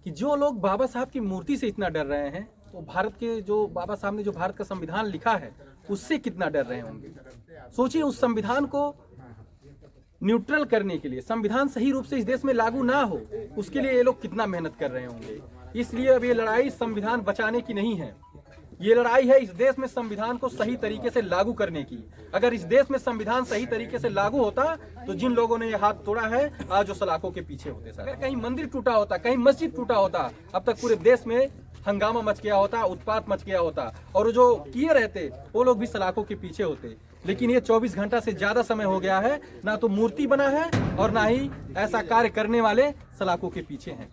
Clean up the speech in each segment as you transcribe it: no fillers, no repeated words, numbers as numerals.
कि जो लोग बाबा साहब की मूर्ति से इतना डर रहे हैं, तो भारत के जो बाबा साहब ने जो भारत का संविधान लिखा है उससे कितना डर रहे होंगे। सोचिए, उस संविधान को न्यूट्रल करने के लिए, संविधान सही रूप से इस देश में लागू ना हो, उसके लिए ये लोग कितना मेहनत कर रहे होंगे। इसलिए अब ये लड़ाई संविधान बचाने की नहीं है, ये लड़ाई है इस देश में संविधान को सही तरीके से लागू करने की। अगर इस देश में संविधान सही तरीके से लागू होता तो जिन लोगों ने ये हाथ तोड़ा है आज वो सलाखों के पीछे होते। अगर कहीं मंदिर टूटा होता, कहीं मस्जिद टूटा होता, अब तक पूरे देश में हंगामा मच गया होता, उत्पात मच गया होता, और जो किए रहते वो लोग भी सलाखों के पीछे होते। लेकिन ये 24 घंटा से ज्यादा समय हो गया है, ना तो मूर्ति बना है और ना ही ऐसा कार्य करने वाले सलाखों के पीछे हैं।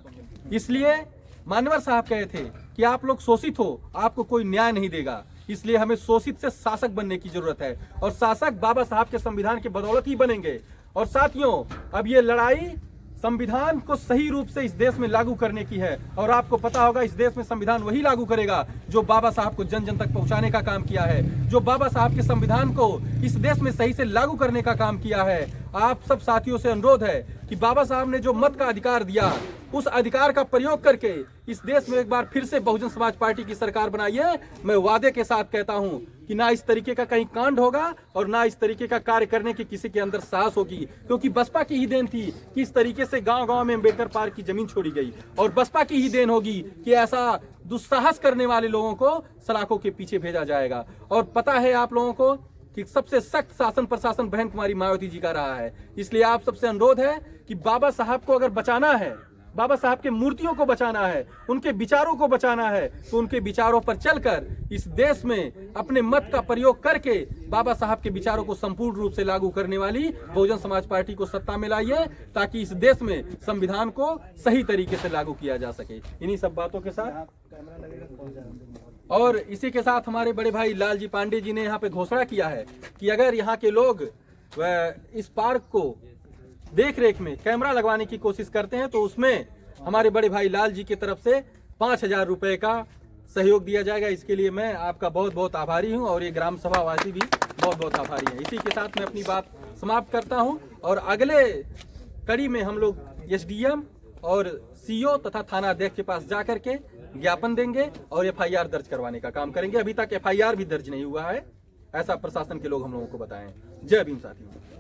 इसलिए मानवर साहब कहे थे कि आप लोग शोषित हो, आपको कोई न्याय नहीं देगा, इसलिए हमें शोषित से शासक बनने की जरूरत है, और शासक बाबा साहब के संविधान की बदौलत ही बनेंगे। और साथियों, अब ये लड़ाई संविधान को सही रूप से इस देश में लागू करने की है, और आपको पता होगा इस देश में संविधान वही लागू करेगा जो बाबा साहब को जन जन तक पहुंचाने का काम किया है, जो बाबा साहब के संविधान को इस देश में सही से लागू करने का काम किया है। आप सब साथियों से अनुरोध है कि बाबा साहब ने जो मत का अधिकार दिया, उस अधिकार का प्रयोग करके इस देश में एक बार फिर से बहुजन समाज पार्टी की सरकार बनाइए। मैं वादे के साथ कहता हूं कि ना इस तरीके का कहीं कांड होगा और ना इस तरीके का कार्य करने की किसी के अंदर साहस होगी, क्योंकि बसपा की ही देन थी कि इस तरीके से गांव-गांव में अम्बेडकर पार्क की जमीन छोड़ी गई, और बसपा की ही देन होगी कि ऐसा दुस्साहस करने वाले लोगों को सलाखों के पीछे भेजा जाएगा। और पता है आप लोगों को कि सबसे सख्त शासन प्रशासन बहन कुमारी मायावती जी का रहा है। इसलिए आप सबसे अनुरोध है कि बाबा साहब को अगर बचाना है, बाबा साहब के मूर्तियों को बचाना है, उनके विचारों को बचाना है, तो उनके विचारों पर चलकर इस देश में अपने मत का प्रयोग करके बाबा साहब के विचारों को संपूर्ण रूप से लागू करने वाली बहुजन समाज पार्टी को सत्ता में लाइए, ताकि इस देश में संविधान को सही तरीके से लागू किया जा सके। इन्हीं सब बातों के साथ और इसी के साथ हमारे बड़े भाई लालजी पांडे जी ने यहाँ पे घोषणा किया है कि अगर यहाँ के लोग इस पार्क को देख रेख में कैमरा लगवाने की कोशिश करते हैं तो उसमें हमारे बड़े भाई लाल जी की तरफ से 5,000 रुपए का सहयोग दिया जाएगा। इसके लिए मैं आपका बहुत बहुत आभारी हूं, और ये ग्राम सभा वासी भी बहुत बहुत आभारी हैं। इसी के साथ मैं अपनी बात समाप्त करता हूं, और अगले कड़ी में हम लोग एसडीएम और सीओ तथा थाना अध्यक्ष के पास जा करके ज्ञापन देंगे और FIR दर्ज करवाने का काम करेंगे। अभी तक FIR भी दर्ज नहीं हुआ है, ऐसा प्रशासन के लोग हम लोगों को बताएं। जय भीम साथियों।